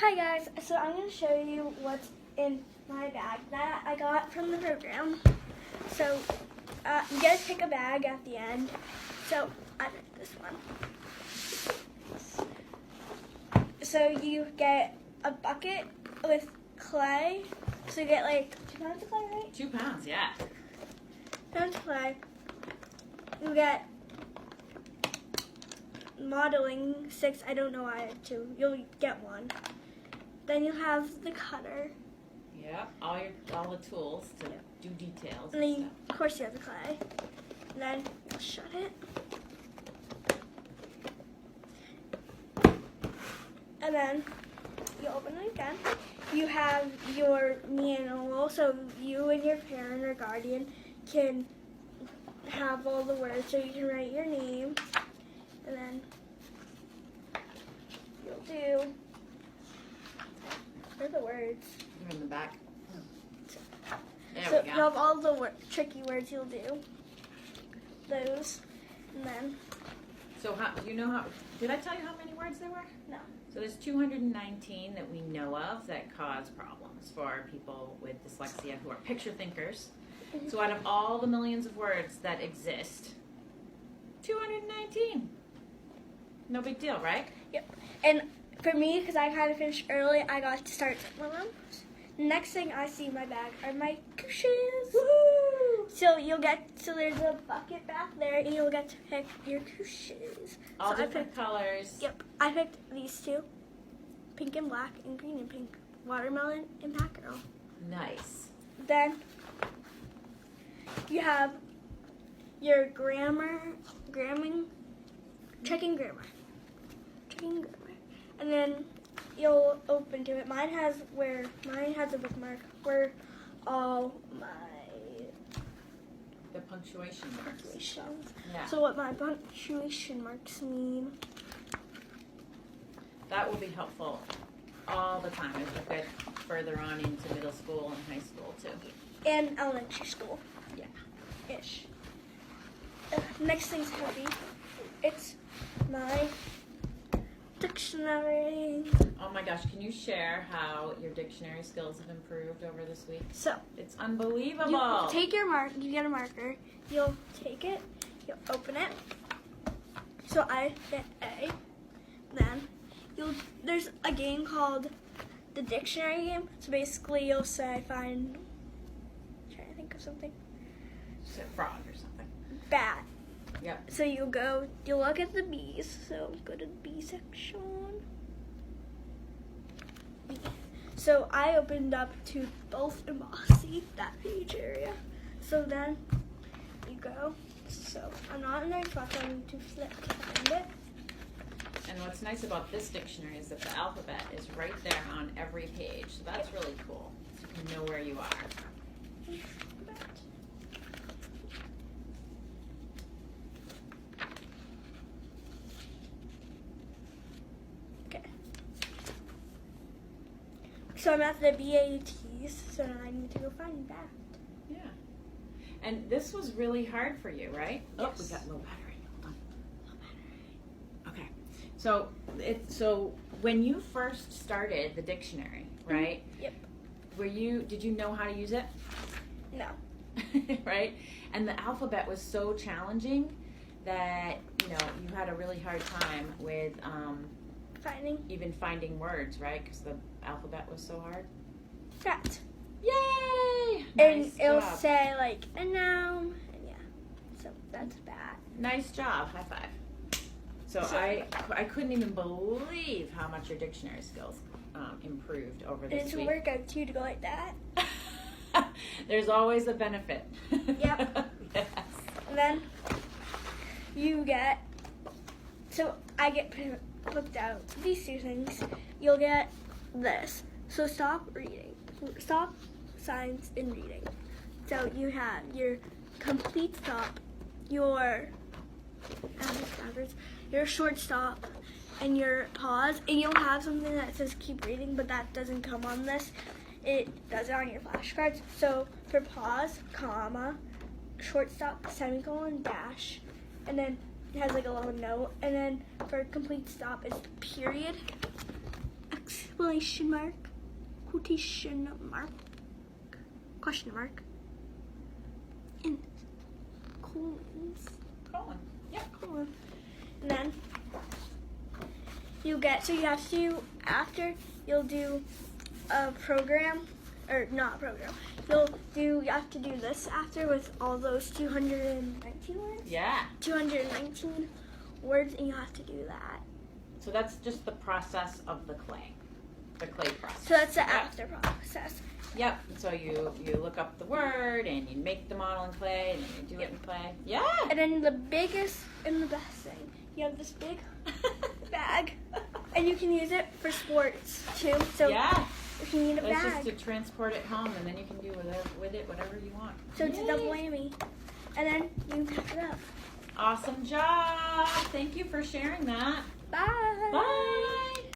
Hi guys, so I'm going to show you what's in my bag that I got from the program. So you guys pick a bag at the end. So I picked this one. So you get a bucket with clay. So you get like 2 pounds of clay, right? 2 pounds, yeah. 2 pounds of clay. You get modeling sticks. I don't know why I have 2. You'll get 1. Then you have the cutter. Yeah, all the tools to do details. And then, of course, you have the clay. And then you'll shut it. And then you open it again. You have your manual, so you and your parent or guardian can have all the words, so you can write your name. And then you'll do the words. They're in the back. There So we you go. have all the tricky words you'll do. Those. And then, So did I tell you how many words there were? no. So there's 219 that we know of that cause problems for people with dyslexia who are picture thinkers. So out of all the millions of words that exist, 219. No big deal, right? Yep. And for me, because I kind of finished early, I got to start some of them. Next thing I see in my bag are my couches. Woo! So there's a bucket back there, and you'll get to pick your couches. All So different colors. Yep. I picked these 2, pink and black, and green and pink. Watermelon and Pack Girl. Nice. Then you have your checking grammar. And then you'll open to it. Mine has a bookmark where all my The punctuation marks. punctuations. Yeah. So what my punctuation marks mean. That will be helpful all the time as we get further on into middle school and high school too. And elementary school. Yeah. Ish. Next thing's heavy. It's my dictionary. Oh my gosh, can you share how your dictionary skills have improved over this week? So It's unbelievable. you take your you get a marker. You'll take it. You'll open it. So I get A. Then there's a game called the dictionary game. So basically, you'll say I'm trying to think of something. Say frog or something. Bat. Yep. So you'll look at the B's. So go to the B section. B. So I opened up to both embossy, that page area. So then you go. So I'm not in there, so I need to flip to find it. And what's nice about this dictionary is that the alphabet is right there on every page. So that's really cool. So you can know where you are. Okay. So I'm at the BATs, so now I need to go find that. Yeah. And this was really hard for you, right? Oh, we Yes. got low battery. Hold on. Low battery. Okay. So when you first started the dictionary, right? Yep. Did you know how to use it? No. Right? And the alphabet was so challenging that, you had a really hard time with even finding words, right? Because the alphabet was so hard. That. Yay! And Nice it'll job. say like a noun, and yeah. So that's bad. Nice job. High five. So I couldn't even believe how much your dictionary skills improved over And this it's a week. workout too to go like that. There's always a benefit. Yep. Yes. And then I get hooked out. These 2 things. You'll get this. So stop reading. Stop signs in reading. So you have your complete stop, your short stop, and your pause. And you'll have something that says keep reading, but that doesn't come on this. It does it on your flashcards. So for pause, comma, short stop, semicolon, dash, and then it has like a little note. And then for complete stop, it's period, exclamation mark, quotation mark, question mark, and colons. Colon. Yep. Colon. And then you have to, after you'll do a program, or not a program, you have to do this after with all those 219 words. Yeah. 219 words, and you have to do that. So that's just the process of the clay process. So that's the after process. Yep. So you look up the word and you make the model in clay and then you do it in clay. Yeah. And then the biggest and the best thing, you have this big bag, and you can use it for sports too. So yeah. if you need a That's bag, just to transport it home, and then you can do with it whatever you want. so it's a double whammy. And then you pick it up. Awesome job. Thank you for sharing that. Bye. Bye.